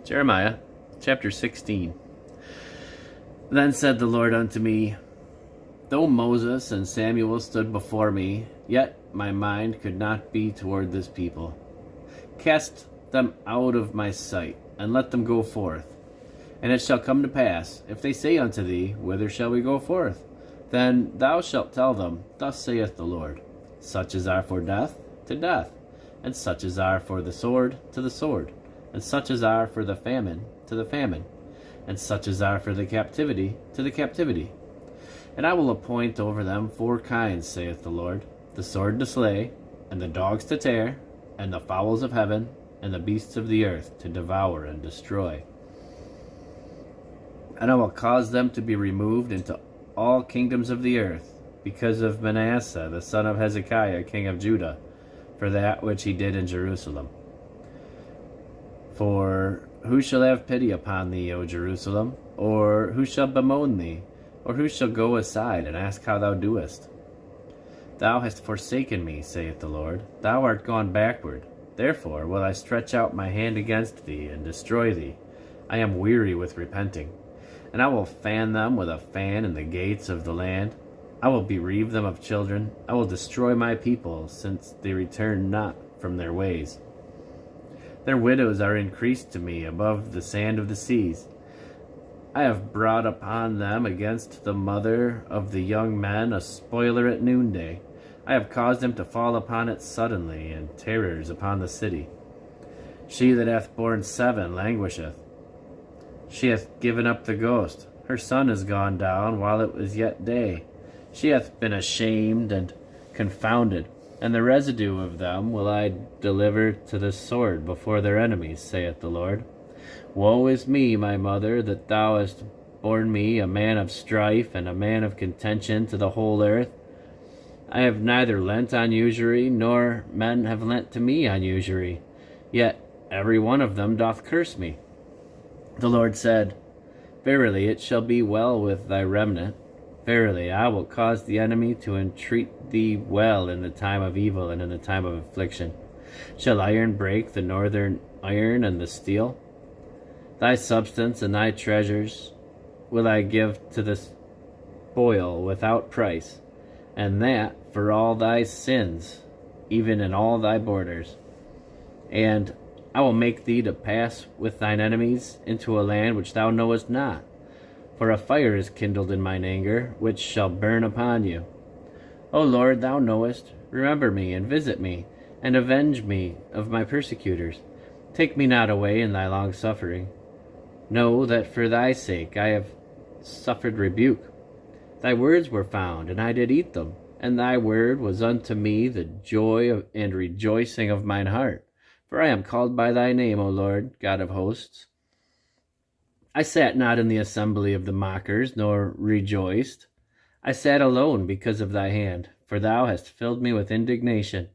Jeremiah chapter 16. Then said the Lord unto me, Though Moses and Samuel stood before me, yet my mind could not be toward this people. Cast them out of my sight, and let them go forth. And it shall come to pass, if they say unto thee, Whither shall we go forth? Then thou shalt tell them, Thus saith the Lord, Such as are for death, to death, and such as are for the sword, to the sword, and such as are for the famine, to the famine, and such as are for the captivity, to the captivity. And I will appoint over them 4 kinds, saith the Lord, the sword to slay, and the dogs to tear, and the fowls of heaven, and the beasts of the earth to devour and destroy. And I will cause them to be removed into all kingdoms of the earth, because of Manasseh the son of Hezekiah king of Judah, for that which he did in Jerusalem. For who shall have pity upon thee, O Jerusalem? Or who shall bemoan thee? Or who shall go aside and ask how thou doest? Thou hast forsaken me, saith the Lord. Thou art gone backward. Therefore will I stretch out my hand against thee, and destroy thee. I am weary with repenting. And I will fan them with a fan in the gates of the land. I will bereave them of children. I will destroy my people, since they return not from their ways. Their widows are increased to me above the sand of the seas. I have brought upon them against the mother of the young men a spoiler at noonday. I have caused them to fall upon it suddenly, and terrors upon the city. She that hath borne 7 languisheth. She hath given up the ghost. Her son is gone down while it was yet day. She hath been ashamed and confounded, and the residue of them will I deliver to the sword before their enemies, saith the Lord. Woe is me, my mother, that thou hast borne me a man of strife and a man of contention to the whole earth. I have neither lent on usury, nor men have lent to me on usury. Yet every one of them doth curse me. The Lord said, Verily it shall be well with thy remnant. Verily I will cause the enemy to entreat thee well in the time of evil and in the time of affliction. Shall iron break the northern iron and the steel? Thy substance and thy treasures will I give to the spoil without price, and that for all thy sins, even in all thy borders. And I will make thee to pass with thine enemies into a land which thou knowest not. For a fire is kindled in mine anger, which shall burn upon you. O Lord, thou knowest, remember me, and visit me, and avenge me of my persecutors. Take me not away in thy long suffering. Know that for thy sake I have suffered rebuke. Thy words were found, and I did eat them, and thy word was unto me the joy and rejoicing of mine heart. For I am called by thy name, O Lord, God of hosts. I sat not in the assembly of the mockers, nor rejoiced. I sat alone because of thy hand, for thou hast filled me with indignation.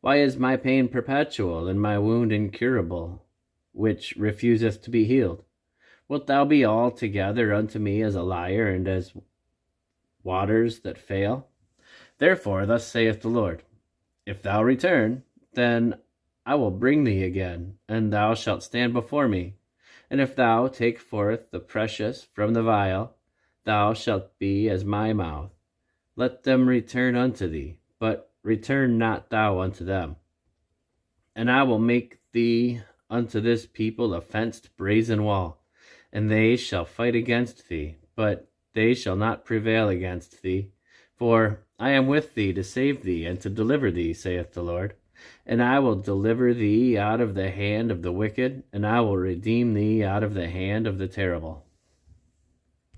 Why is my pain perpetual, and my wound incurable, which refuseth to be healed? Wilt thou be altogether unto me as a liar, and as waters that fail? Therefore thus saith the Lord, If thou return, then I will bring thee again, and thou shalt stand before me. And if thou take forth the precious from the vile, thou shalt be as my mouth. Let them return unto thee, but return not thou unto them. And I will make thee unto this people a fenced brazen wall, and they shall fight against thee, but they shall not prevail against thee. For I am with thee to save thee and to deliver thee, saith the Lord. And I will deliver thee out of the hand of the wicked, and I will redeem thee out of the hand of the terrible.